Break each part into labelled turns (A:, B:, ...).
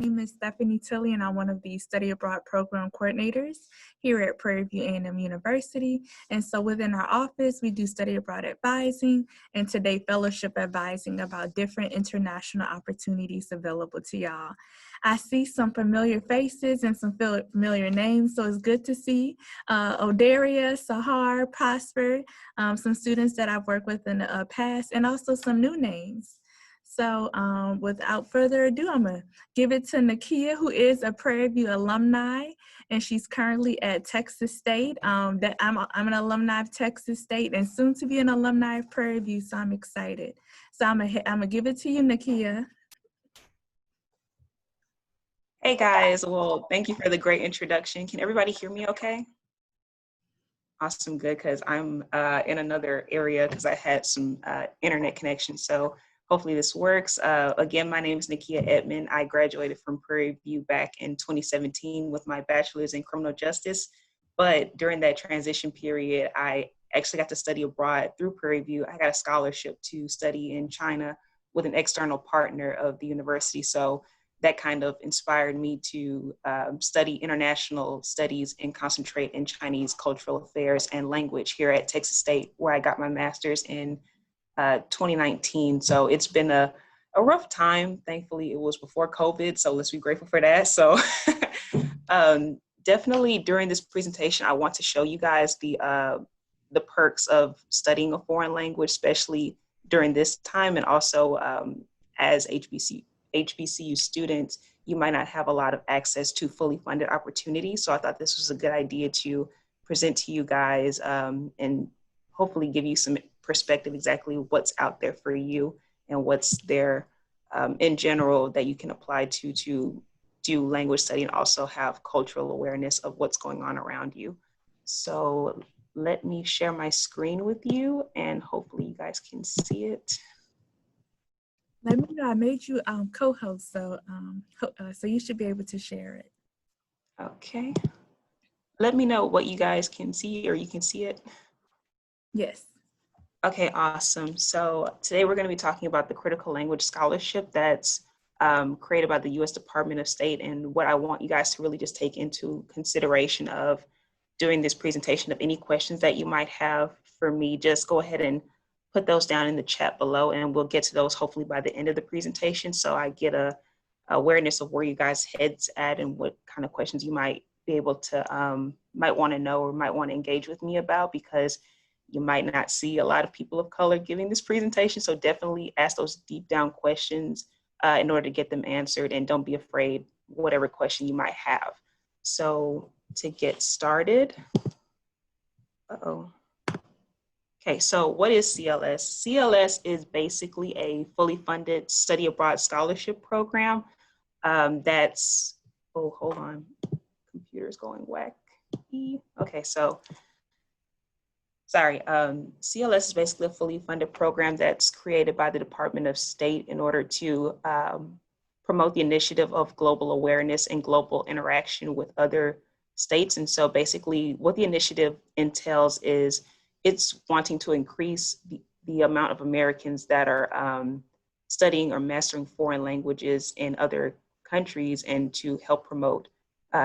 A: name is Stephanie Tilley, and I'm one of the Study Abroad Program Coordinators here at Prairie View A&M University. And so within our office, we do study abroad advising and today fellowship advising about different international opportunities available to y'all. I see some familiar faces and some familiar names, so it's good to see Odaria, Sahar, Prosper, some students that I've worked with in the past, and also some new names. So without further ado, I'm going to give it to Nakia, who is a Prairie View alumni, and she's currently at Texas State. I'm an alumni of Texas State and soon to be an alumni of Prairie View, so I'm excited. So I'm gonna give it to you, Nakia.
B: Hey guys, well, thank you for the great introduction. Can everybody hear me okay? Awesome, good, because I'm in another area because I had some internet connection. So hopefully this works. Again, my name is Nakia Edmond. I graduated from Prairie View back in 2017 with my bachelor's in criminal justice. But during that transition period, I actually got to study abroad through Prairie View. I got a scholarship to study in China with an external partner of the university. So that kind of inspired me to study international studies and concentrate in Chinese cultural affairs and language here at Texas State, where I got my master's in 2019. So it's been a rough time. Thankfully, it was before COVID, so let's be grateful for that. So definitely during this presentation, I want to show you guys the perks of studying a foreign language, especially during this time, and also as HBCU students, you might not have a lot of access to fully funded opportunities. So I thought this was a good idea to present to you guys and hopefully give you some perspective exactly what's out there for you and what's there in general that you can apply to do language study and also have cultural awareness of what's going on around you. So let me share my screen with you and hopefully you guys can see it.
A: Let me know, I made you co-host, so you should be able to share it.
B: Okay. Let me know what you guys can see or you can see it.
A: Yes.
B: Okay, awesome. So today we're going to be talking about the Critical Language Scholarship that's created by the U.S. Department of State, and what I want you guys to really just take into consideration of during this presentation of any questions that you might have for me, just go ahead and put those down in the chat below and we'll get to those hopefully by the end of the presentation so I get a awareness of where you guys' heads at and what kind of questions you might be able to, might want to know or might want to engage with me about, because you might not see a lot of people of color giving this presentation. So definitely ask those deep down questions in order to get them answered, and don't be afraid whatever question you might have. So to get started, okay, so what is CLS? CLS is basically a fully funded study abroad scholarship program that's, oh, hold on, computer's going wacky. Okay, so, sorry, CLS is basically a fully funded program that's created by the Department of State in order to promote the initiative of global awareness and global interaction with other states. And so basically what the initiative entails is it's wanting to increase the amount of Americans that are studying or mastering foreign languages in other countries and to help promote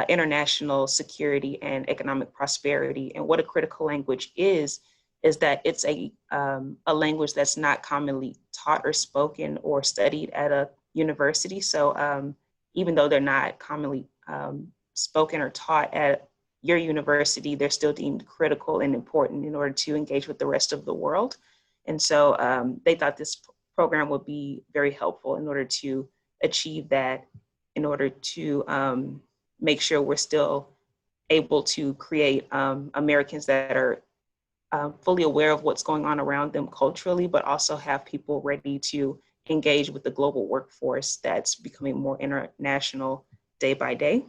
B: international security and economic prosperity. And what a critical language is that it's a language that's not commonly taught or spoken or studied at a university. So even though they're not commonly spoken or taught at your university, they're still deemed critical and important in order to engage with the rest of the world. And so they thought this program would be very helpful in order to achieve that, in order to make sure we're still able to create Americans that are fully aware of what's going on around them culturally, but also have people ready to engage with the global workforce that's becoming more international day by day.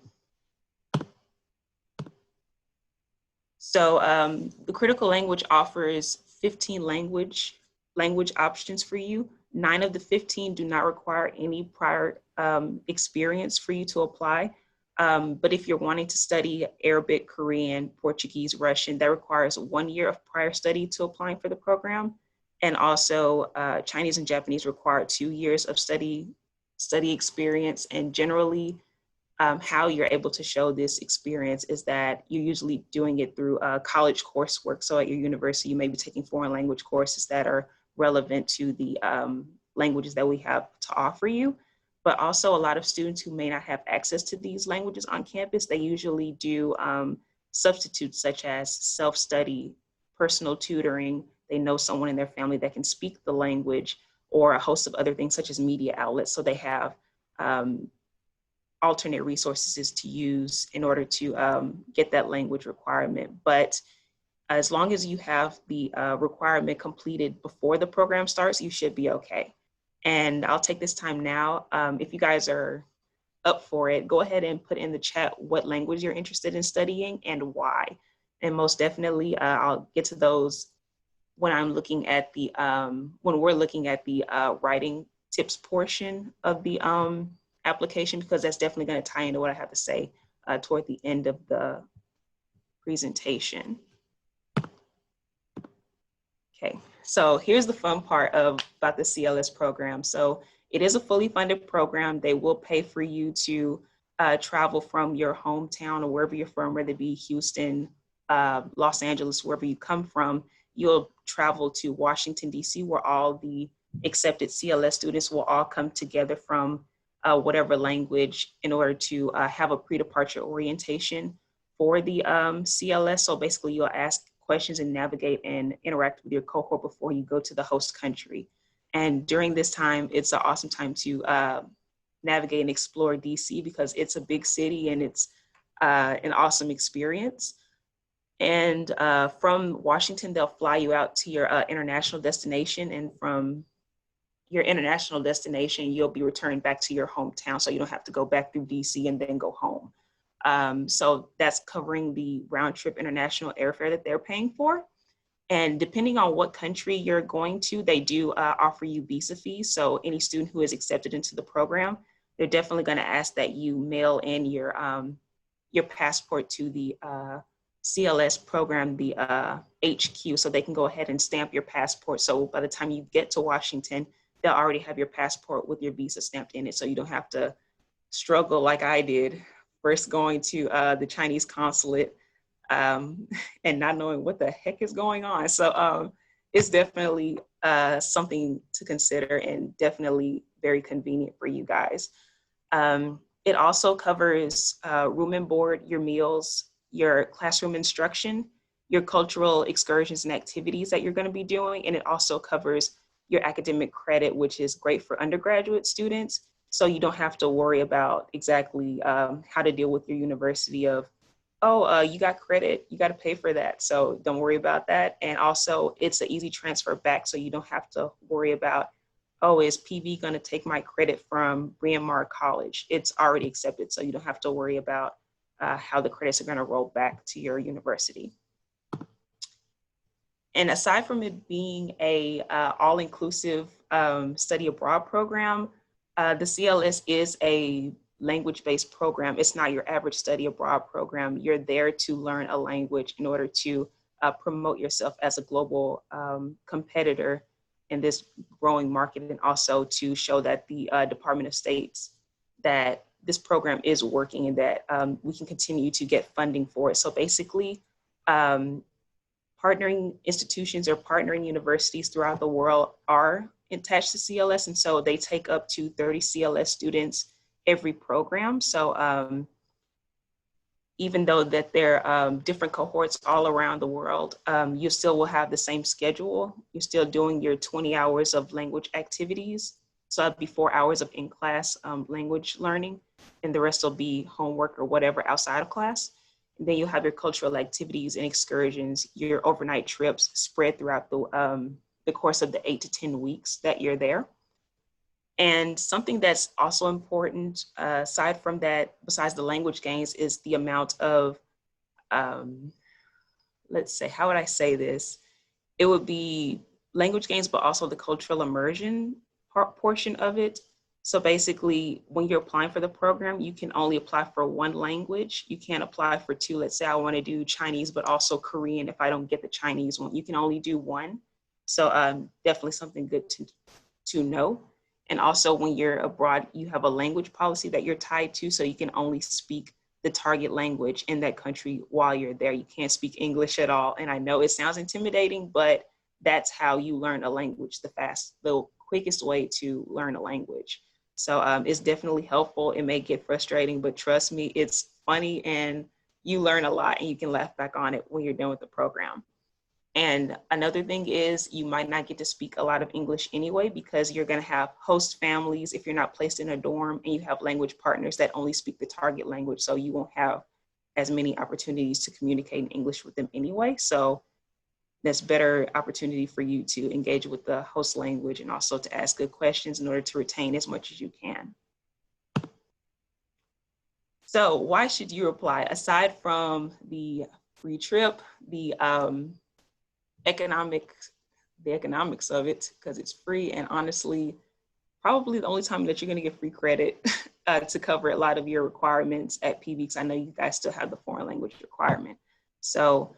B: So the critical language offers 15 language options for you. 9 of the 15 do not require any prior experience for you to apply. But if you're wanting to study Arabic, Korean, Portuguese, Russian, that requires 1 year of prior study to applying for the program. And also Chinese and Japanese require 2 years of study study experience, and generally how you're able to show this experience is that you're usually doing it through college coursework. So at your university, you may be taking foreign language courses that are relevant to the languages that we have to offer you. But also a lot of students who may not have access to these languages on campus, they usually do substitutes such as self-study, personal tutoring. They know someone in their family that can speak the language, or a host of other things such as media outlets. So they have alternate resources to use in order to get that language requirement. But as long as you have the requirement completed before the program starts, you should be okay. And I'll take this time now. If you guys are up for it, go ahead and put in the chat what language you're interested in studying and why. And most definitely, I'll get to those when I'm looking at the, when we're looking at the writing tips portion of the application, because that's definitely going to tie into what I have to say toward the end of the presentation. Okay, so here's the fun part about the CLS program. So it is a fully funded program. They will pay for you to travel from your hometown or wherever you're from, whether it be Houston, Los Angeles, wherever you come from. You'll travel to Washington, D.C., where all the accepted CLS students will all come together from whatever language in order to have a pre-departure orientation for the CLS. So basically you'll ask questions and navigate and interact with your cohort before you go to the host country. And during this time, it's an awesome time to navigate and explore DC, because it's a big city and it's an awesome experience. And from Washington, they'll fly you out to your international destination. And from your international destination, you'll be returned back to your hometown. So you don't have to go back through DC and then go home. So that's covering the round trip international airfare that they're paying for. And depending on what country you're going to, they do offer you visa fees. So any student who is accepted into the program, they're definitely going to ask that you mail in your passport to the CLS program, the HQ, so they can go ahead and stamp your passport. So by the time you get to Washington, they'll already have your passport with your visa stamped in it. So you don't have to struggle like I did, first going to the Chinese consulate and not knowing what the heck is going on. So it's definitely something to consider, and definitely very convenient for you guys. It also covers room and board, your meals, your classroom instruction, your cultural excursions and activities that you're going to be doing. And it also covers your academic credit, which is great for undergraduate students. So you don't have to worry about exactly how to deal with your university of, oh, you got credit, you got to pay for that. So don't worry about that. And also it's an easy transfer back. So you don't have to worry about, oh, is PV going to take my credit from Bryn Mawr College? It's already accepted. So you don't have to worry about how the credits are going to roll back to your university. And aside from it being a all-inclusive study abroad program, the CLS is a language-based program. It's not your average study abroad program. You're there to learn a language in order to promote yourself as a global competitor in this growing market, and also to show that the Department of State's that this program is working and that we can continue to get funding for it. So basically, partnering institutions or partnering universities throughout the world are attached to CLS. And so they take up to 30 CLS students every program. So even though that they're different cohorts all around the world, you still will have the same schedule. You're still doing your 20 hours of language activities. So that'd be 4 hours of in-class language learning, and the rest will be homework or whatever outside of class. And then you'll have your cultural activities and excursions, your overnight trips spread throughout the course of the 8 to 10 weeks that you're there. And something that's also important, aside from that, besides the language gains, is the amount of, let's say, how would I say this? It would be language gains, but also the cultural immersion portion of it. So basically, when you're applying for the program, you can only apply for one language. You can't apply for two. Let's say I want to do Chinese, but also Korean. If I don't get the Chinese one, you can only do one. So definitely something good to know. And also when you're abroad, you have a language policy that you're tied to, so you can only speak the target language in that country while you're there. You can't speak English at all. And I know it sounds intimidating, but that's how you learn a language, the quickest way to learn a language. So it's definitely helpful. It may get frustrating, but trust me, it's funny and you learn a lot and you can laugh back on it when you're done with the program. And another thing is you might not get to speak a lot of English anyway, because you're going to have host families if you're not placed in a dorm, and you have language partners that only speak the target language. So you won't have as many opportunities to communicate in English with them anyway. So that's better opportunity for you to engage with the host language and also to ask good questions in order to retain as much as you can. So why should you apply? Aside from the free trip, the economics of it, because it's free, and honestly probably the only time that you're going to get free credit to cover a lot of your requirements at PV, because I know you guys still have the foreign language requirement. So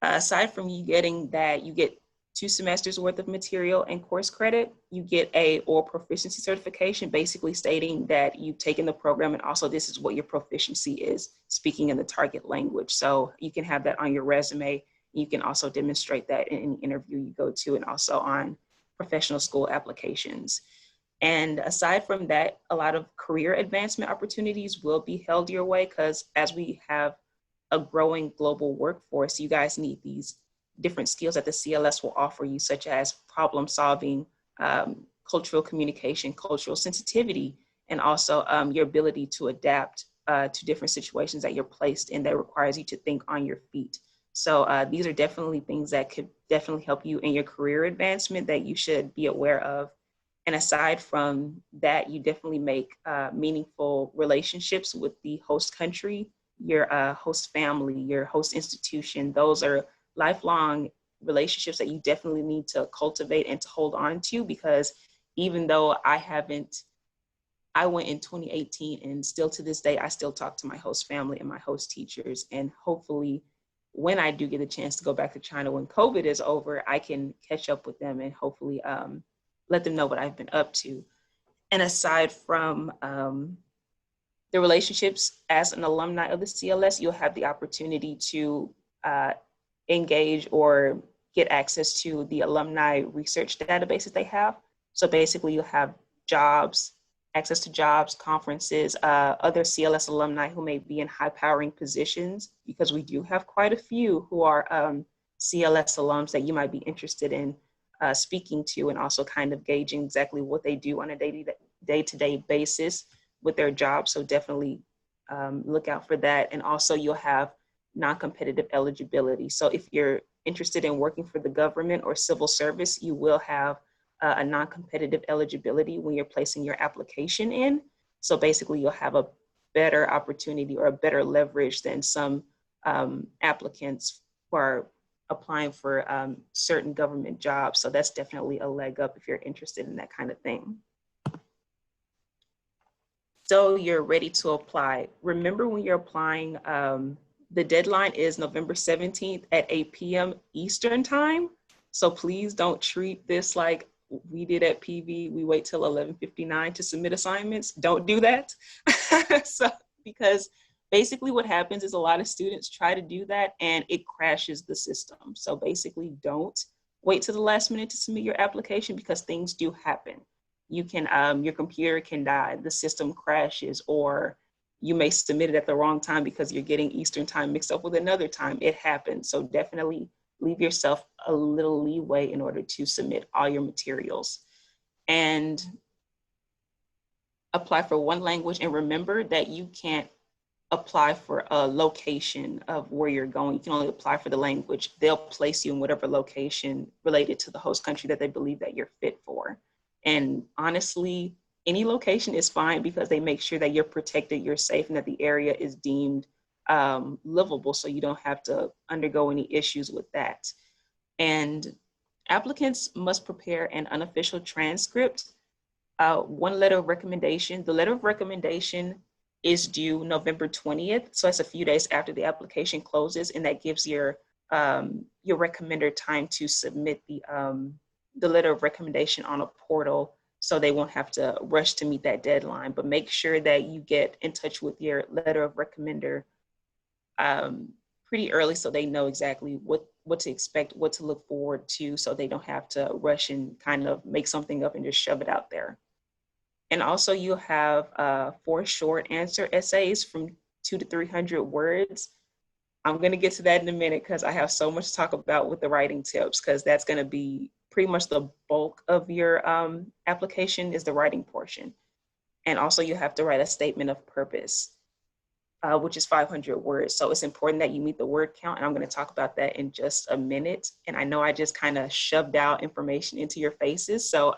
B: aside from you getting that, you get 2 semesters worth of material and course credit. You get a oral proficiency certification, basically stating that you've taken the program, and also this is what your proficiency is, speaking in the target language. So you can have that on your resume. You can also demonstrate that in any interview you go to, and also on professional school applications. And aside from that, a lot of career advancement opportunities will be held your way, because as we have a growing global workforce, you guys need these different skills that the CLS will offer you, such as problem solving, cultural communication, cultural sensitivity, and also your ability to adapt to different situations that you're placed in that requires you to think on your feet. So these are definitely things that could definitely help you in your career advancement that you should be aware of. And aside from that, you definitely make meaningful relationships with the host country, your host family, your host institution. Those are lifelong relationships that you definitely need to cultivate and to hold on to, because even though I went in 2018, and still to this day, I still talk to my host family and my host teachers. And hopefully when I do get a chance to go back to China when COVID is over, I can catch up with them and hopefully let them know what I've been up to. And aside from the relationships, as an alumni of the CLS, you'll have the opportunity to engage or get access to the alumni research databases they have. So basically you'll have jobs, access to jobs, conferences, other CLS alumni who may be in high powering positions, because we do have quite a few who are CLS alums that you might be interested in speaking to, and also kind of gauging exactly what they do on a day-to-day basis with their job. So definitely look out for that. And also you'll have non-competitive eligibility. So if you're interested in working for the government or civil service, you will have a non-competitive eligibility when you're placing your application in. So basically you'll have a better opportunity or a better leverage than some applicants who are applying for certain government jobs. So that's definitely a leg up if you're interested in that kind of thing. So you're ready to apply. Remember, when you're applying, the deadline is November 17th at 8 p.m. Eastern time. So please don't treat this like we did at PV. We wait till 11:59 to submit assignments. Don't do that. So, because basically what happens is a lot of students try to do that and it crashes the system. So basically don't wait till the last minute to submit your application, because things do happen. You can, your computer can die, the system crashes, or you may submit it at the wrong time because you're getting Eastern time mixed up with another time. It happens. So definitely leave yourself a little leeway in order to submit all your materials. And apply for one language, and remember that you can't apply for a location of where you're going. You can only apply for the language. They'll place you in whatever location related to the host country that they believe that you're fit for. And honestly, any location is fine, because they make sure that you're protected, you're safe, and that the area is deemed livable, so you don't have to undergo any issues with that. And applicants must prepare an unofficial transcript, one letter of recommendation. The letter of recommendation is due November 20th, so it's a few days after the application closes, and that gives your recommender time to submit the letter of recommendation on a portal so they won't have to rush to meet that deadline. But make sure that you get in touch with your letter of recommender pretty early so they know exactly what to expect, what to look forward to, so they don't have to rush and kind of make something up and just shove it out there. And also you'll have 4 short answer essays from 200 to 300 words. I'm going to get to that in a minute because I have so much to talk about with the writing tips, because that's going to be pretty much the bulk of your application is the writing portion. And also you have to write a statement of purpose, which is 500 words. So it's important that you meet the word count. And I'm going to talk about that in just a minute. And I know I just kind of shoved out information into your faces. So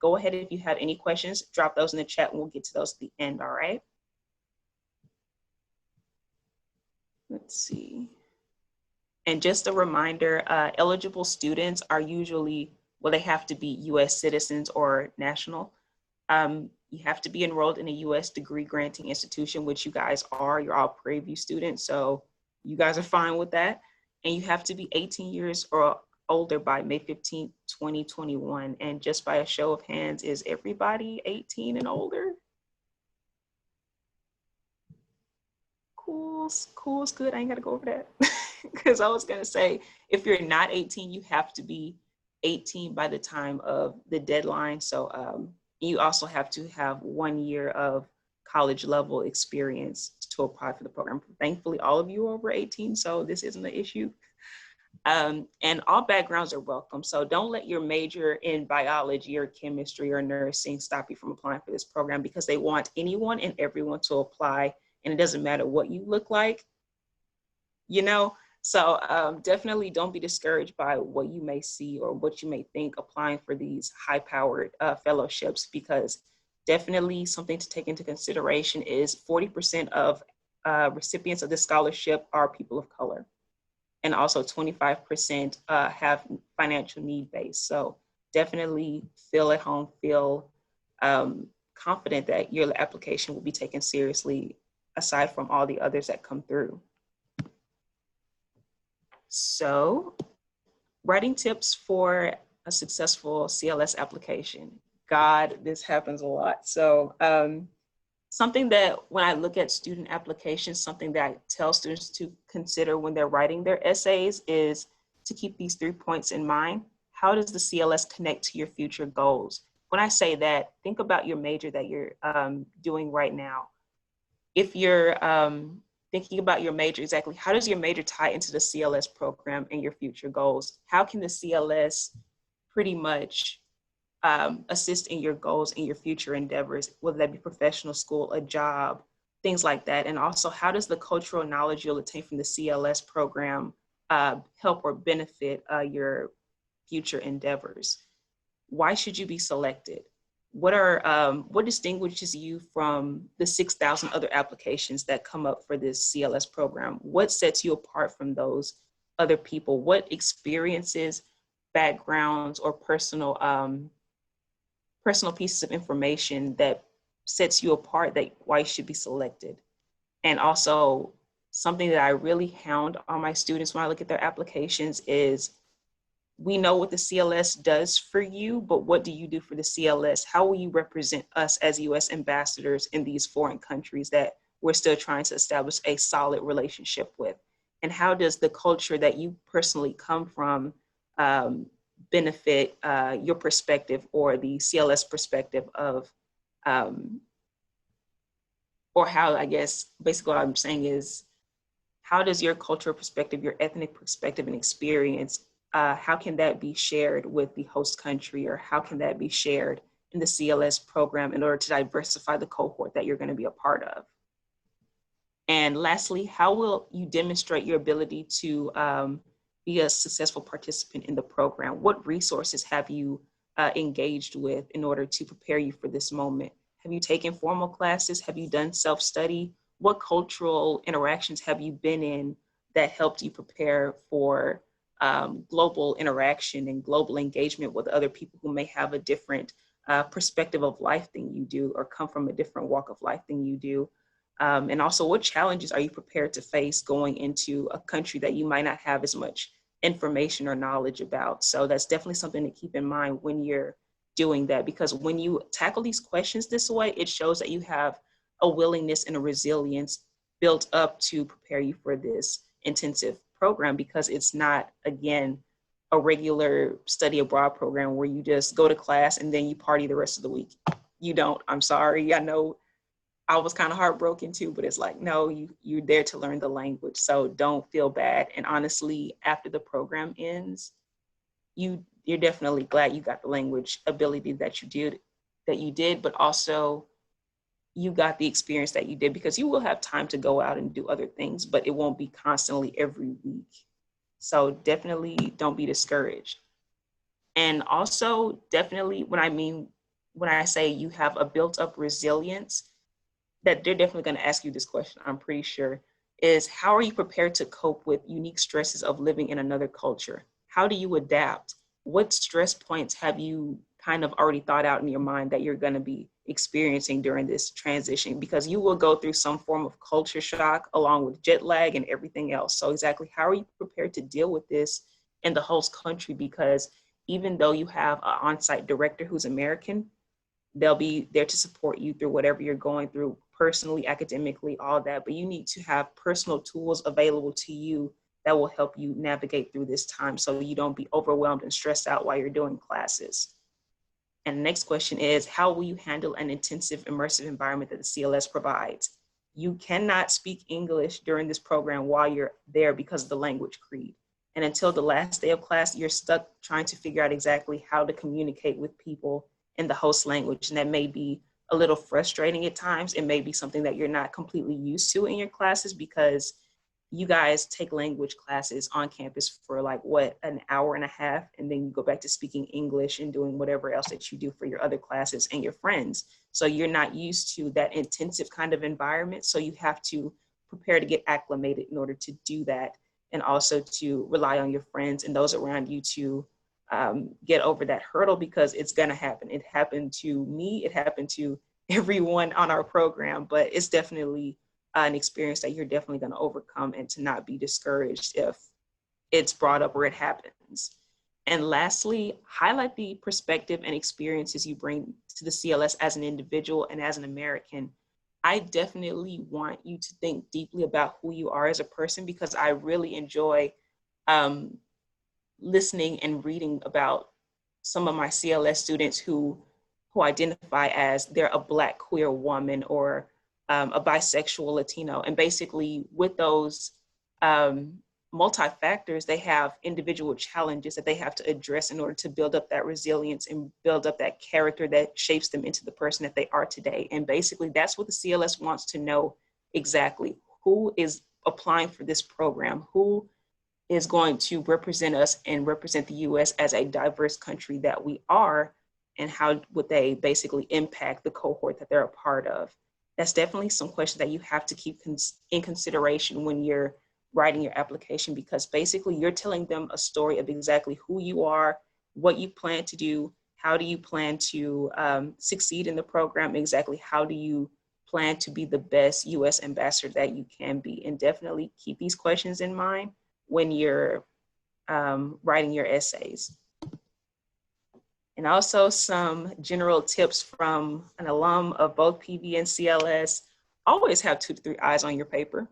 B: go ahead, if you have any questions, drop those in the chat and we'll get to those at the end, all right? Let's see. And just a reminder, eligible students are usually, well, they have to be US citizens or national. You have to be enrolled in a US degree granting institution, which you guys are. You're all Prairie View students, so you guys are fine with that. And you have to be 18 years or older by May 15th, 2021. And just by a show of hands, is everybody 18 and older? Cool, it's good. I ain't gotta go over that. Because I was gonna say, if you're not 18, you have to be 18 by the time of the deadline. So you also have to have 1 year of college level experience to apply for the program. Thankfully, all of you are over 18, so this isn't an issue. And all backgrounds are welcome. So don't let your major in biology or chemistry or nursing stop you from applying for this program, because they want anyone and everyone to apply. And it doesn't matter what you look like, you know? So definitely don't be discouraged by what you may see or what you may think applying for these high-powered fellowships, because definitely something to take into consideration is 40% of recipients of this scholarship are people of color. And also 25% have financial need base. So definitely feel at home, feel confident that your application will be taken seriously, aside from all the others that come through. So, writing tips for a successful CLS application. God, this happens a lot. So, something that when I look at student applications, something that I tell students to consider when they're writing their essays is to keep these 3 points in mind. How does the CLS connect to your future goals? When I say that, think about your major that you're doing right now. If you're thinking about your major, exactly how does your major tie into the CLS program and your future goals? How can the CLS pretty much assist in your goals and your future endeavors, whether that be professional school, a job, things like that? And also, how does the cultural knowledge you'll attain from the CLS program help or benefit your future endeavors? Why should you be selected? What distinguishes you from the 6,000 other applications that come up for this CLS program? What sets you apart from those other people? What experiences, backgrounds, or personal pieces of information that sets you apart, that why you should be selected? And also, something that I really hound on my students when I look at their applications is, we know what the CLS does for you, but what do you do for the CLS? How will you represent us as US ambassadors in these foreign countries that we're still trying to establish a solid relationship with? And how does the culture that you personally come from benefit your perspective, or the CLS perspective of, or how, I guess, basically what I'm saying is, how does your cultural perspective, your ethnic perspective and experience, how can that be shared with the host country, or how can that be shared in the CLS program in order to diversify the cohort that you're going to be a part of? And lastly, how will you demonstrate your ability to be a successful participant in the program? What resources have you engaged with in order to prepare you for this moment? Have you taken formal classes? Have you done self-study? What cultural interactions have you been in that helped you prepare for global interaction and global engagement with other people who may have a different perspective of life than you do, or come from a different walk of life than you do? And also, what challenges are you prepared to face going into a country that you might not have as much information or knowledge about? So that's definitely something to keep in mind when you're doing that, because when you tackle these questions this way, it shows that you have a willingness and a resilience built up to prepare you for this intensive program, because it's not, again, a regular study abroad program where you just go to class and then you party the rest of the week. You don't. I'm sorry. I know I was kind of heartbroken too, but it's like, no, you're there to learn the language. So don't feel bad. And honestly, after the program ends, you're definitely glad you got the language ability that you did, but also you got the experience that you did, because you will have time to go out and do other things, but it won't be constantly every week. So definitely don't be discouraged. And also definitely, when I say you have a built up resilience, that they're definitely going to ask you this question, I'm pretty sure, is how are you prepared to cope with unique stresses of living in another culture? How do you adapt? What stress points have you kind of already thought out in your mind that you're going to be experiencing during this transition? Because you will go through some form of culture shock along with jet lag and everything else. So exactly how are you prepared to deal with this in the host country? Because even though you have an on-site director who's American, they'll be there to support you through whatever you're going through personally, academically, all that. But you need to have personal tools available to you that will help you navigate through this time so you don't be overwhelmed and stressed out while you're doing classes. And the next question is, how will you handle an intensive, immersive environment that the CLS provides? You cannot speak English during this program while you're there because of the language creed. And until the last day of class, you're stuck trying to figure out exactly how to communicate with people in the host language. And that may be a little frustrating at times. It may be something that you're not completely used to in your classes, because you guys take language classes on campus for like an hour and a half, and then you go back to speaking English and doing whatever else that you do for your other classes and your friends. So you're not used to that intensive kind of environment. So you have to prepare to get acclimated in order to do that, and also to rely on your friends and those around you to get over that hurdle, because it's going to happen. It happened to me. It happened to everyone on our program, but it's definitely an experience that you're definitely going to overcome, and to not be discouraged if it's brought up or it happens. And lastly, highlight the perspective and experiences you bring to the CLS as an individual and as an American. I definitely want you to think deeply about who you are as a person, because I really enjoy listening and reading about some of my CLS students who identify as they're a Black queer woman, or a bisexual Latino. And basically with those multi-factors, they have individual challenges that they have to address in order to build up that resilience and build up that character that shapes them into the person that they are today. And basically that's what the CLS wants to know, exactly who is applying for this program, who is going to represent us and represent the US as a diverse country that we are, and how would they basically impact the cohort that they're a part of. That's definitely some questions that you have to keep in consideration when you're writing your application, because basically you're telling them a story of exactly who you are, what you plan to do, how do you plan to succeed in the program, exactly how do you plan to be the best US ambassador that you can be. And definitely keep these questions in mind when you're writing your essays. And also some general tips from an alum of both PV and CLS. Always have 2 to 3 eyes on your paper.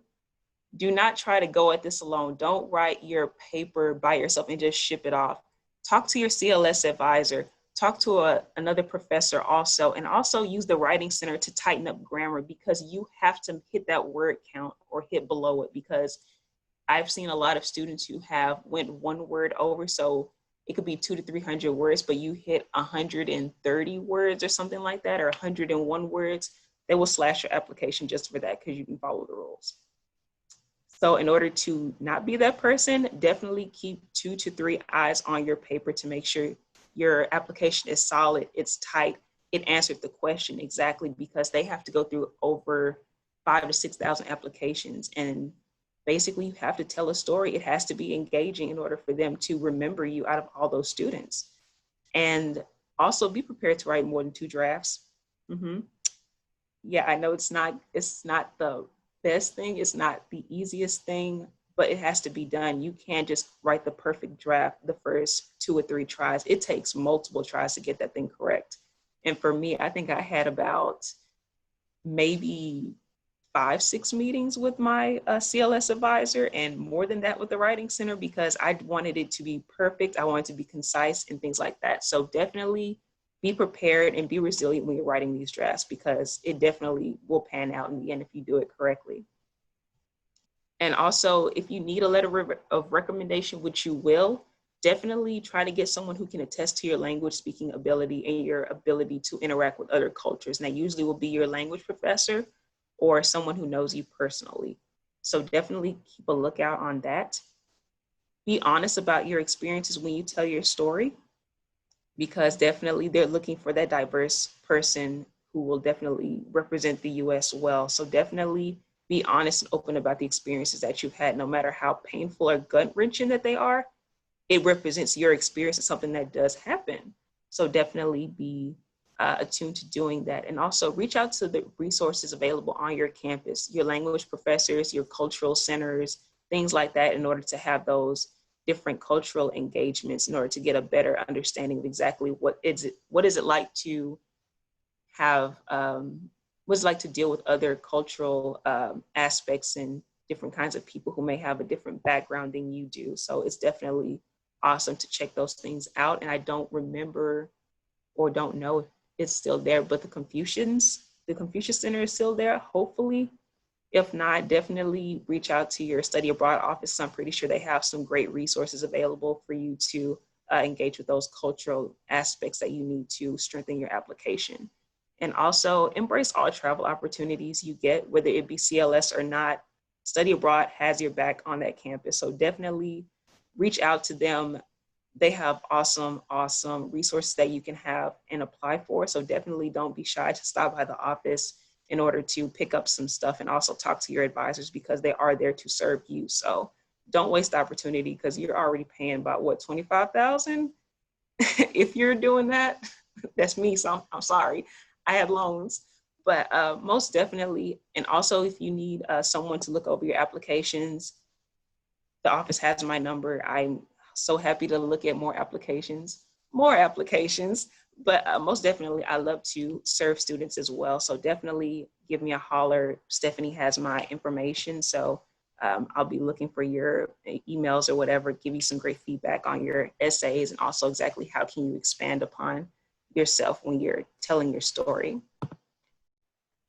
B: Do not try to go at this alone. Don't write your paper by yourself and just ship it off. Talk to your CLS advisor. Talk to another professor also, and also use the writing center to tighten up grammar, because you have to hit that word count or hit below it, because I've seen a lot of students who have went 1 word over. So it could be 200 to 300 words, but you hit 130 words or something like that, or 101 words, they will slash your application just for that, because you can follow the rules. So in order to not be that person, definitely keep 2 to 3 eyes on your paper to make sure your application is solid, it's tight, it answered the question exactly, because they have to go through over 5,000 to 6,000 applications. And basically you have to tell a story. It has to be engaging in order for them to remember you out of all those students. And also be prepared to write more than 2 drafts. Yeah, I know it's not the best thing, it's not the easiest thing, but it has to be done. You can't just write the perfect draft the first 2 or 3 tries. It takes multiple tries to get that thing correct. And for me, I think I had about maybe 5, 6 meetings with my CLS advisor, and more than that with the writing center, because I wanted it to be perfect. I wanted to be concise and things like that. So definitely be prepared and be resilient when you're writing these drafts, because it definitely will pan out in the end if you do it correctly. And also, if you need a letter of recommendation, which you will, definitely try to get someone who can attest to your language speaking ability and your ability to interact with other cultures. And that usually will be your language professor or someone who knows you personally. So definitely keep a lookout on that. Be honest about your experiences when you tell your story, because definitely they're looking for that diverse person who will definitely represent the US well. So definitely be honest and open about the experiences that you've had, no matter how painful or gut-wrenching that they are. It represents your experience and something that does happen. So definitely be attuned to doing that. And also reach out to the resources available on your campus, your language professors, your cultural centers, things like that, in order to have those different cultural engagements in order to get a better understanding of exactly what is it like to have, what it's like to deal with other cultural aspects and different kinds of people who may have a different background than you do. So it's definitely awesome to check those things out. And I don't remember or don't know if it's still there, but the Confucius Center is still there, hopefully. If not, definitely reach out to your study abroad office. I'm pretty sure they have some great resources available for you to engage with those cultural aspects that you need to strengthen your application. And also embrace all travel opportunities you get, whether it be CLS or not. Study abroad has your back on that campus. So definitely reach out to them. They have awesome, awesome resources that you can have and apply for. So definitely don't be shy to stop by the office in order to pick up some stuff, and also talk to your advisors, because they are there to serve you. So don't waste the opportunity, because you're already paying about what, $25,000? If you're doing that, that's me. So I'm sorry. I had loans, but most definitely. And also, if you need someone to look over your applications, the office has my number. I'm so happy to look at more applications, but most definitely I love to serve students as well. So definitely give me a holler. Stephanie has my information. So I'll be looking for your emails or whatever, give you some great feedback on your essays, and also exactly how can you expand upon yourself when you're telling your story.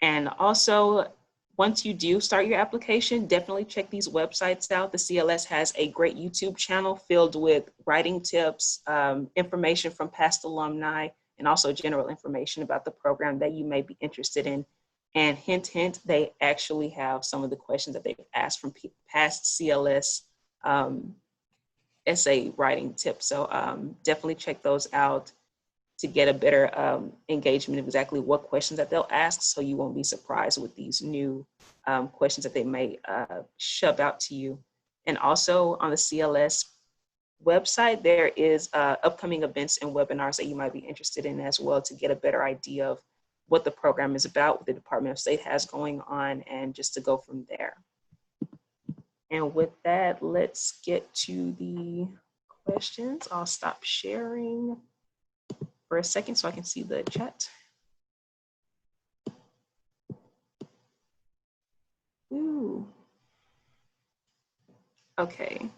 B: And also, once you do start your application, definitely check these websites out. The CLS has a great YouTube channel filled with writing tips, information from past alumni, and also general information about the program that you may be interested in. And hint, hint, they actually have some of the questions that they've asked from past CLS essay writing tips. So definitely check those out to get a better engagement of exactly what questions that they'll ask, so you won't be surprised with these new questions that they may shove out to you. And also on the CLS website, there is upcoming events and webinars that you might be interested in as well, to get a better idea of what the program is about, what the Department of State has going on, and just to go from there. And with that, let's get to the questions. I'll stop sharing for a second so I can see the chat. Ooh. Okay.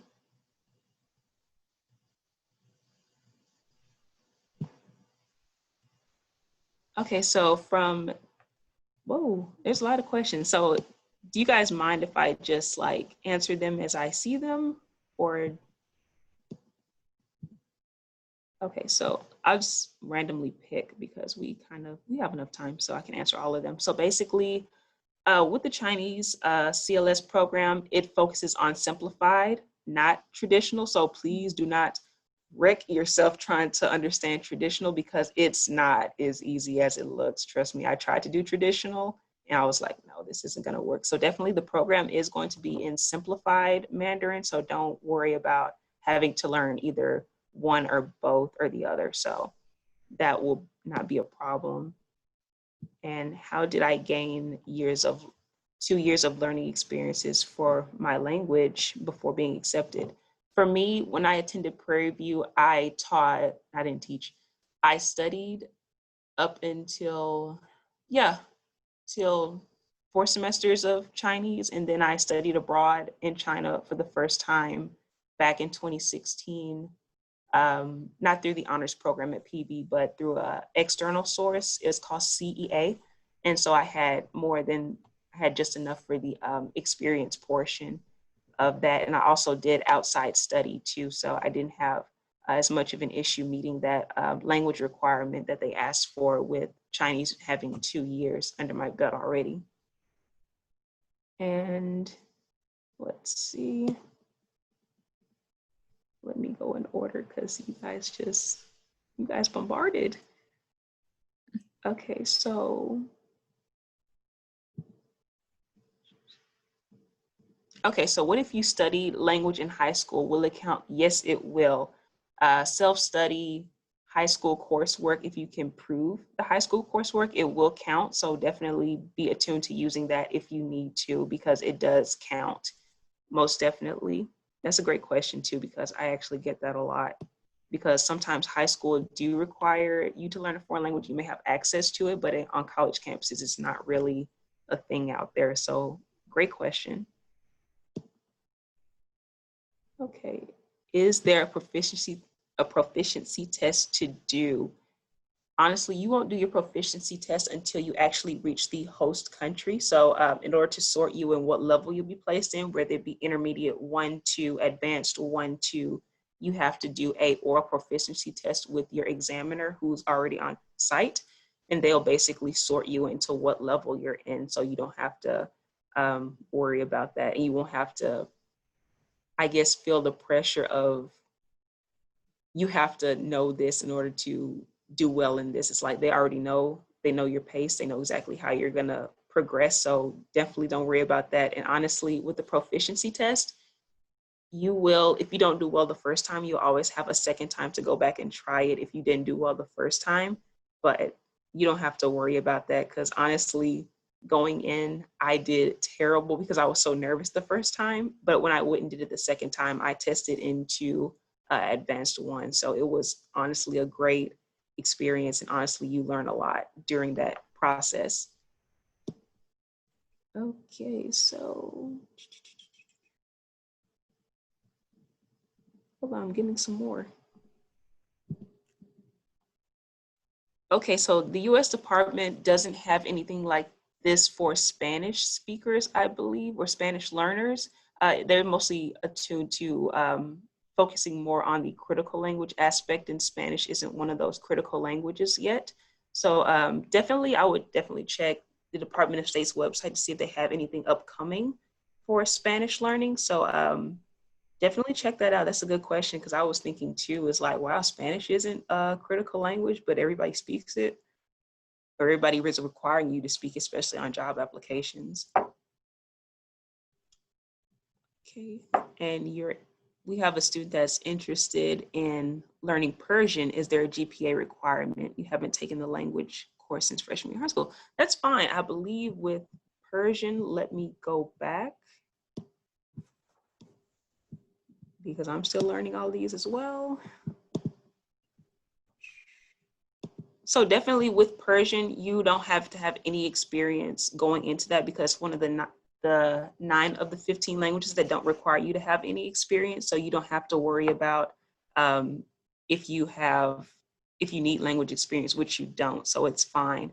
B: Okay, so whoa, there's a lot of questions. So do you guys mind if I just like answer them as I see them, or? Okay, so I'll just randomly pick, because we have enough time so I can answer all of them. So basically, with the Chinese CLS program, it focuses on simplified, not traditional. So please do not wreck yourself trying to understand traditional, because it's not as easy as it looks. Trust me, I tried to do traditional and I was like, no, this isn't going to work. So definitely the program is going to be in simplified Mandarin. So don't worry about having to learn either one or both or the other. So that will not be a problem. And how did I gain years of 2 years of learning experiences for my language before being accepted. For me, when I attended Prairie View, I didn't teach, I studied up until, yeah, till 4 semesters of Chinese. And then I studied abroad in China for the first time back in 2016, not through the honors program at PV, but through an external source. It's called CEA. And so I had just enough for the experience portion of that. And I also did outside study too. So I didn't have as much of an issue meeting that language requirement that they asked for with Chinese having 2 years under my belt already. And let's see. Let me go in order because you guys bombarded. Okay, so. Okay, so what if you studied language in high school? Will it count? Yes, it will. Self-study, high school coursework, if you can prove the high school coursework, it will count. So definitely be attuned to using that if you need to, because it does count, most definitely. That's a great question too, because I actually get that a lot. Because sometimes high school do require you to learn a foreign language. You may have access to it, but on college campuses, it's not really a thing out there. So great question. Okay, is there a proficiency test to do? Honestly, you won't do your proficiency test until you actually reach the host country. So in order to sort you in what level you'll be placed in, whether it be intermediate 1, 2, advanced 1, 2, you have to do a oral proficiency test with your examiner who's already on site, and they'll basically sort you into what level you're in. So you don't have to worry about that, and you won't have to, I guess, feel the pressure of you have to know this in order to do well in this. It's like they know your pace, they know exactly how you're gonna progress. So definitely don't worry about that. And honestly, with the proficiency test, you will, if you don't do well the first time, you'll always have a second time to go back and try it if you didn't do well the first time. But you don't have to worry about that, because honestly, going in, I did terrible because I was so nervous the first time. But when I went and did it the second time, I tested into advanced 1. So it was honestly a great experience. And honestly, you learn a lot during that process. Okay, so hold on, I'm getting some more. Okay, so the US Department doesn't have anything like this for Spanish speakers, I believe, or Spanish learners. They're mostly attuned to focusing more on the critical language aspect, and Spanish isn't one of those critical languages yet. So I would definitely check the Department of State's website to see if they have anything upcoming for Spanish learning. So definitely check that out. That's a good question, because I was thinking too, is like, wow, Spanish isn't a critical language, but everybody speaks it, or everybody is requiring you to speak, especially on job applications. Okay, and we have a student that's interested in learning Persian. Is there a GPA requirement? You haven't taken the language course since freshman year of high school. That's fine. I believe with Persian, let me go back, because I'm still learning all these as well. So definitely with Persian, you don't have to have any experience going into that, because one of the 9 of the 15 languages that don't require you to have any experience. So you don't have to worry about if you need language experience, which you don't. So it's fine.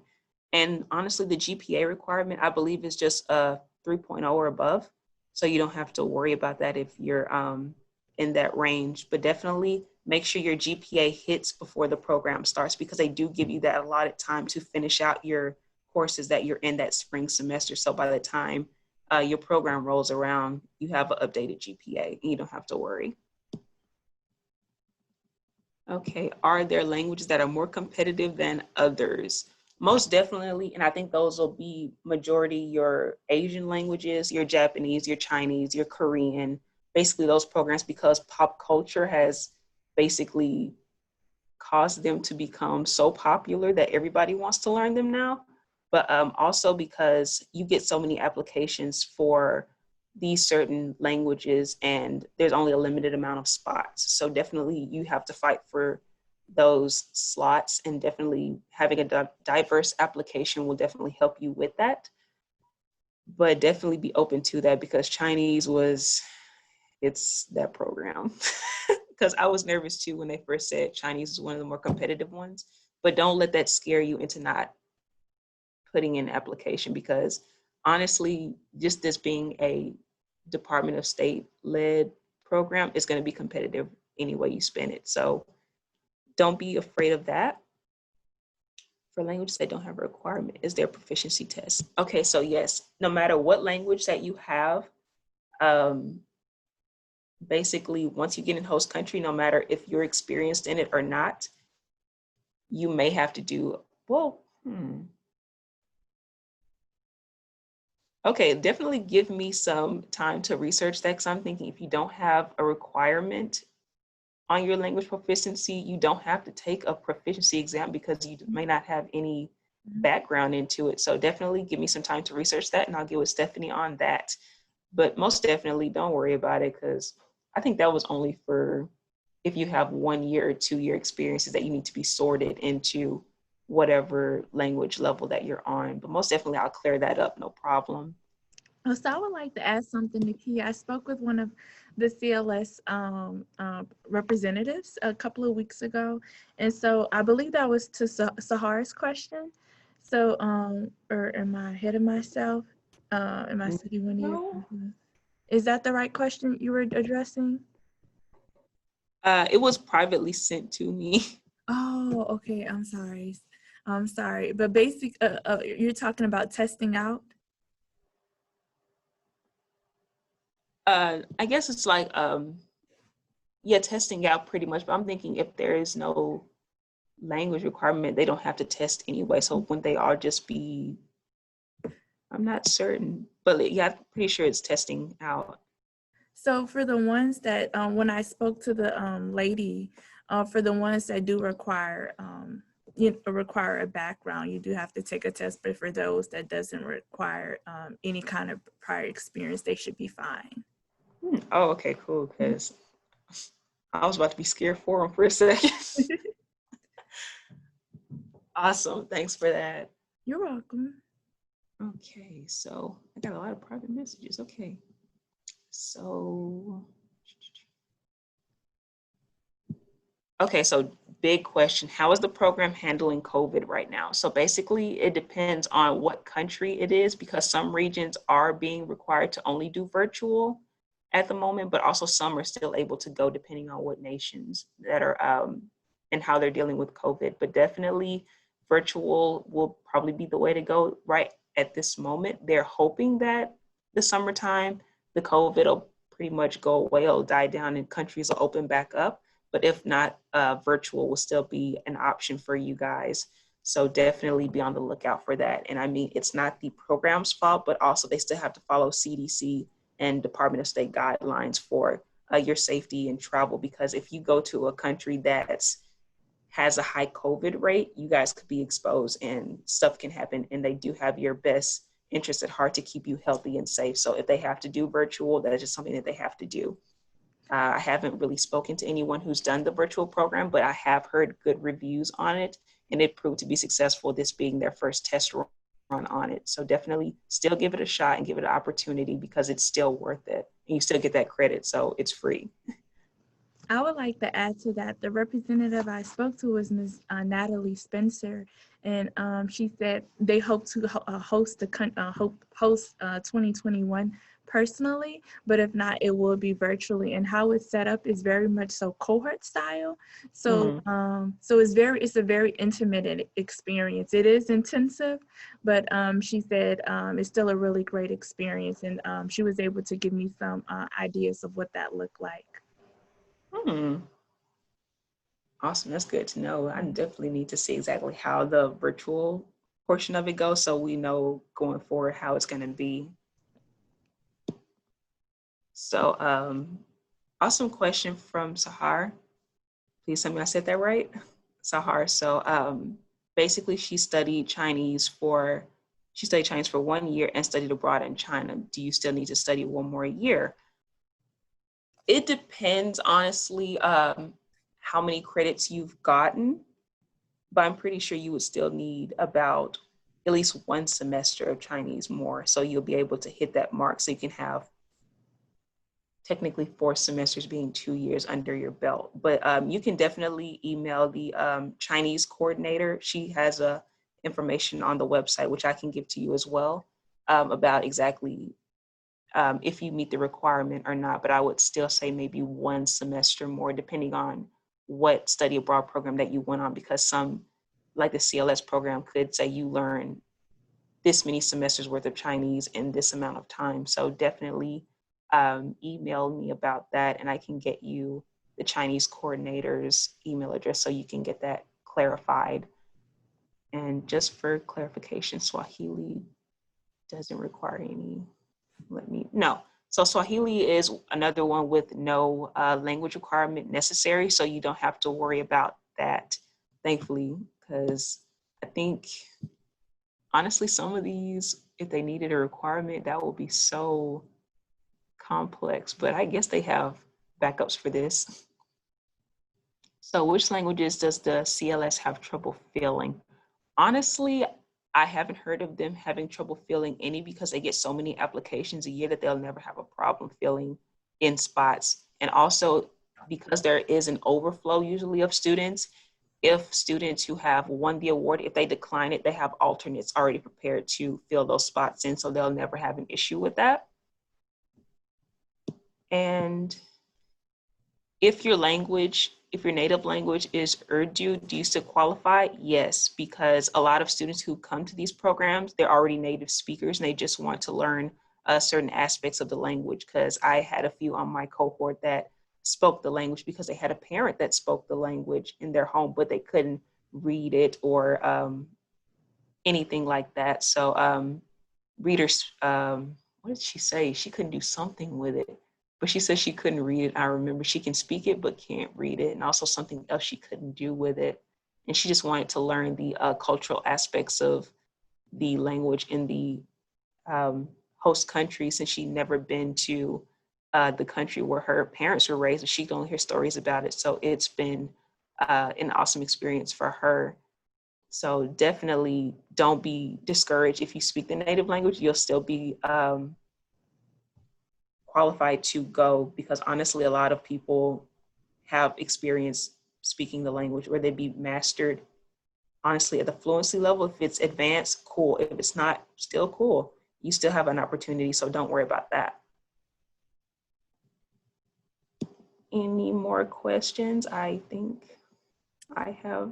B: And honestly, the GPA requirement, I believe, is just a 3.0 or above. So you don't have to worry about that if you're in that range. But definitely make sure your GPA hits before the program starts, because they do give you that allotted time to finish out your courses that you're in that spring semester. So by the time your program rolls around, you have an updated GPA and you don't have to worry. Okay, are there languages that are more competitive than others? Most definitely, and I think those will be majority your Asian languages, your Japanese, your Chinese, your Korean, basically those programs, because pop culture has basically caused them to become so popular that everybody wants to learn them now. but also because you get so many applications for these certain languages and there's only a limited amount of spots. So definitely you have to fight for those slots, and definitely having a diverse application will definitely help you with that. But definitely be open to that, because Chinese it's that program. Because I was nervous too when they first said Chinese is one of the more competitive ones, but don't let that scare you into not putting in application, because honestly, just this being a Department of State led program is going to be competitive any way you spin it. So don't be afraid of that. For languages that don't have a requirement, is there proficiency test? Okay, so yes, no matter what language that you have, um, basically once you get in host country, no matter if you're experienced in it or not, you may have to do, well, okay, definitely give me some time to research that, because I'm thinking if you don't have a requirement on your language proficiency, you don't have to take a proficiency exam because you may not have any background into it. So definitely give me some time to research that, and I'll get with Stephanie on that. But most definitely don't worry about it, because I think that was only for if you have 1 year or 2 year experiences that you need to be sorted into whatever language level that you're on. But most definitely I'll clear that up, no problem.
A: So I would like to add something, Nikki. I spoke with one of the CLS representatives a couple of weeks ago, and so I believe that was to Sahara's question. So, or am I ahead of myself? Am I studying 1 year?
B: No.
A: Is that the right question you were addressing?
B: It was privately sent to me.
A: Oh, okay. I'm sorry. I'm sorry, but you're talking about testing out.
B: I guess it's like yeah, testing out pretty much, but I'm thinking if there is no language requirement, they don't have to test anyway. So wouldn't they all just be, I'm not certain, but yeah, I'm pretty sure it's testing out.
A: So for the ones that, when I spoke to the lady, for the ones that do require require a background, you do have to take a test. But for those that doesn't require any kind of prior experience, they should be fine.
B: Oh, okay, cool. Because I was about to be scared for them for a second. Awesome. Thanks for that.
A: You're welcome.
B: Okay, so I got a lot of private messages. Okay. So, okay, so big question. How is the program handling COVID right now? So basically, it depends on what country it is, because some regions are being required to only do virtual at the moment, but also some are still able to go depending on what nations that are and how they're dealing with COVID. But definitely, virtual will probably be the way to go right at this moment. They're hoping that the summertime, the COVID will pretty much go away, it'll die down, and countries will open back up. But if not, virtual will still be an option for you guys. So definitely be on the lookout for that. And I mean, it's not the program's fault, but also they still have to follow CDC and Department of State guidelines for your safety and travel. Because if you go to a country that has a high COVID rate, you guys could be exposed and stuff can happen. And they do have your best interest at heart to keep you healthy and safe. So if they have to do virtual, that is just something that they have to do. I haven't really spoken to anyone who's done the virtual program, but I have heard good reviews on it, and it proved to be successful, this being their first test run on it. So definitely still give it a shot and give it an opportunity, because it's still worth it. And you still get that credit, so it's free.
A: I would like to add to that. The representative I spoke to was Ms. Natalie Spencer, and she said they hope to host 2021 personally, but if not, it will be virtually. And how it's set up is very much so cohort style. So so it's a very intimate experience. It is intensive, but she said it's still a really great experience, and she was able to give me some ideas of what that looked like.
B: Awesome. That's good to know. I definitely need to see exactly how the virtual portion of it goes, so we know going forward how it's going to be. So, awesome question from Sahar. Please tell me I said that right. Sahar. So, basically, she studied Chinese for she studied Chinese for 1 year and studied abroad in China. Do you still need to study 1 more year? It depends, honestly, how many credits you've gotten, but I'm pretty sure you would still need about at least 1 semester of Chinese more. So you'll be able to hit that mark so you can have technically 4 semesters being 2 years under your belt. But you can definitely email the Chinese coordinator. She has information on the website, which I can give to you as well, about exactly if you meet the requirement or not. But I would still say maybe 1 semester more, depending on what study abroad program that you went on, because some, like the CLS program, could say you learn this many semesters worth of Chinese in this amount of time. So definitely email me about that, and I can get you the Chinese coordinator's email address so you can get that clarified. And just for clarification, Swahili doesn't require any, no. So Swahili is another one with no language requirement necessary, so you don't have to worry about that, thankfully, because I think, honestly, some of these, if they needed a requirement, that would be so complex, but I guess they have backups for this. So which languages does the CLS have trouble filling? Honestly, I haven't heard of them having trouble filling any, because they get so many applications a year that they'll never have a problem filling in spots. And also, because there is an overflow usually of students, if students who have won the award, if they decline it, they have alternates already prepared to fill those spots in, so they'll never have an issue with that. And if your native language is Urdu, do you still qualify? Yes, because a lot of students who come to these programs, they're already native speakers and they just want to learn certain aspects of the language, because I had a few on my cohort that spoke the language because they had a parent that spoke the language in their home, but they couldn't read it or anything like that. So readers, what did she say? She couldn't do something with it, but she said she couldn't read it. I remember she can speak it, but can't read it. And also something else she couldn't do with it. And she just wanted to learn the cultural aspects of the language in the host country, since she'd never been to the country where her parents were raised, but she can only hear stories about it. So it's been an awesome experience for her. So definitely don't be discouraged if you speak the native language. You'll still be qualified to go, because honestly, a lot of people have experience speaking the language, or they'd be mastered, honestly, at the fluency level. If it's advanced, cool. If it's not, still cool. You still have an opportunity, so don't worry about that. Any more questions? I think I have.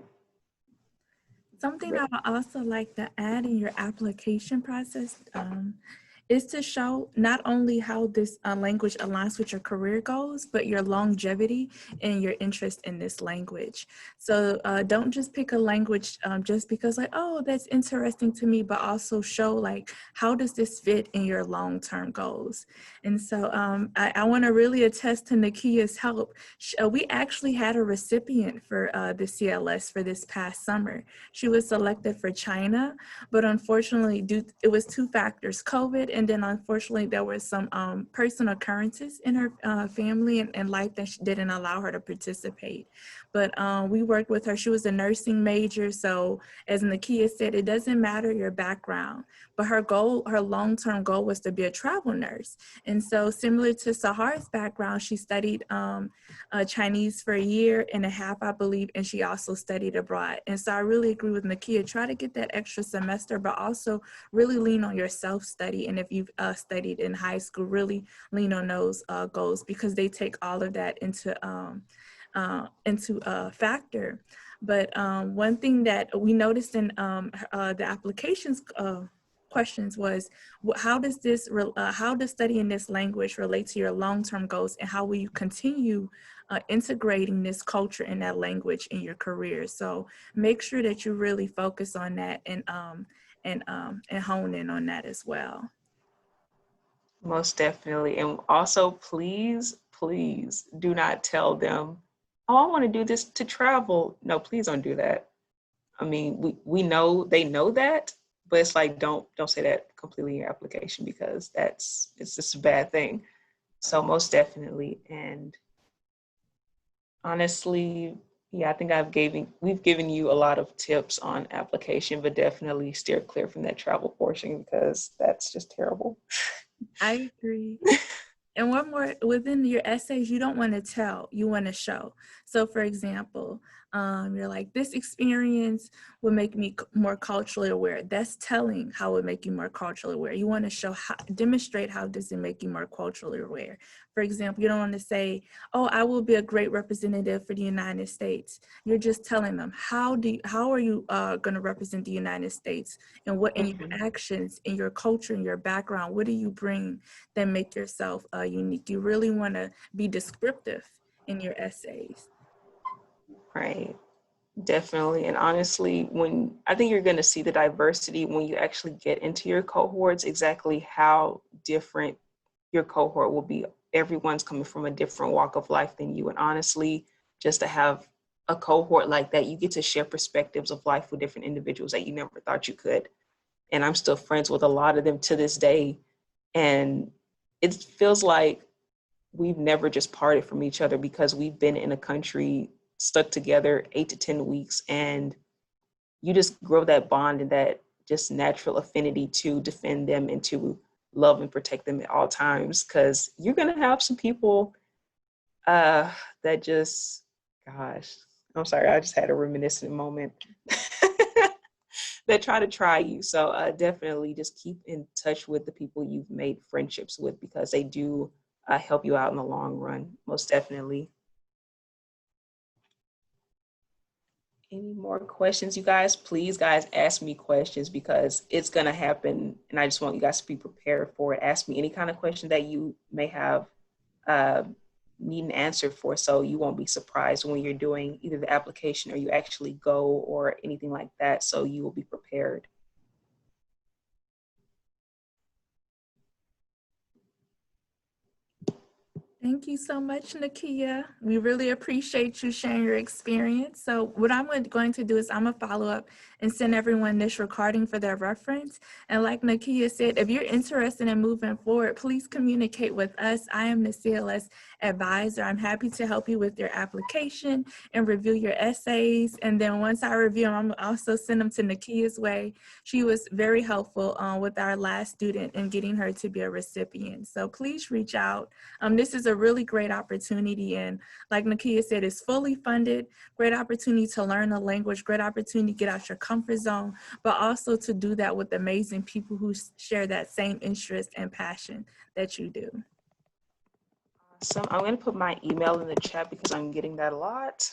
A: Something I would also like to add in your application process is to show not only how this language aligns with your career goals, but your longevity and your interest in this language. So don't just pick a language just because like, oh, that's interesting to me, but also show like, how does this fit in your long-term goals? And so I want to really attest to Nakia's help. We actually had a recipient for the CLS for this past summer. She was selected for China, but unfortunately, it was 2 factors: COVID, and then unfortunately there were some personal occurrences in her family and life that didn't allow her to participate. But we worked with her. She was a nursing major, so as Nakia said, it doesn't matter your background, but her goal, her long-term goal, was to be a travel nurse. And so similar to Sahar's background, she studied Chinese for 1.5 years, I believe, and she also studied abroad. And so I really agree with Nakia. Try to get that extra semester, but also really lean on your self-study. And if you've studied in high school, really lean on those goals, because they take all of that into factor. But one thing that we noticed in the applications questions was, how does studying this language relate to your long-term goals, and how will you continue integrating this culture and that language in your career? So make sure that you really focus on that and hone in on that as well.
B: Most definitely. And also, please, please do not tell them, oh, I want to do this to travel. No, please don't do that. I mean, we know they know that, but it's like, don't say that completely in your application, because it's just a bad thing. So most definitely. And honestly, yeah, I think we've given you a lot of tips on application, but definitely steer clear from that travel portion, because that's just terrible.
A: I agree. And one more, within your essays, you don't want to tell, you want to show. So for example, you're like, this experience will make me more culturally aware. That's telling how it would make you more culturally aware. You want to show, demonstrate how does it make you more culturally aware. For example, you don't want to say, oh, I will be a great representative for the United States. You're just telling them, how are you going to represent the United States, and what in your actions, in your culture, in your background, what do you bring that make yourself unique? You really want to be descriptive in your essays.
B: Right. Definitely. And honestly, when I think you're going to see the diversity when you actually get into your cohorts, exactly how different your cohort will be. Everyone's coming from a different walk of life than you. And honestly, just to have a cohort like that, you get to share perspectives of life with different individuals that you never thought you could. And I'm still friends with a lot of them to this day. And it feels like we've never just parted from each other, because we've been in a country stuck together 8 to 10 weeks, and you just grow that bond and that just natural affinity to defend them and to love and protect them at all times. Because you're going to have some people that just, gosh, I'm sorry, I just had a reminiscent moment that try you. So definitely just keep in touch with the people you've made friendships with, because they do help you out in the long run, most definitely. Any more questions, you guys? Please, guys, ask me questions, because it's going to happen. And I just want you guys to be prepared for it. Ask me any kind of question that you may have need an answer for, so you won't be surprised when you're doing either the application or you actually go or anything like that. So you will be prepared.
A: Thank you so much, Nakia. We really appreciate you sharing your experience. So what I'm going to do is I'm going to follow up and send everyone this recording for their reference. And like Nakia said, if you're interested in moving forward, please communicate with us. I am the CLS advisor. I'm happy to help you with your application and review your essays. And then once I review them, I'm going to also send them to Nakia's way. She was very helpful with our last student in getting her to be a recipient. So please reach out. This is a really great opportunity, and like Nakia said, it's fully funded. Great opportunity to learn the language, great opportunity to get out your comfort zone, but also to do that with amazing people who share that same interest and passion that you do.
B: Awesome. I'm going to put my email in the chat because I'm getting that a lot.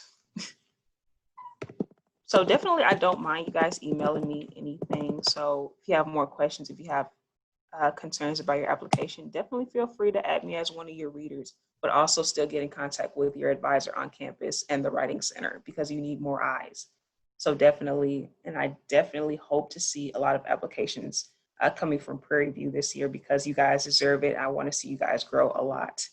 B: So definitely, I don't mind you guys emailing me anything. So if you have more questions, if you have concerns about your application, definitely feel free to add me as one of your readers, but also still get in contact with your advisor on campus and the Writing Center, because you need more eyes. So definitely, and I definitely hope to see a lot of applications coming from Prairie View this year, because you guys deserve it. I want to see you guys grow a lot.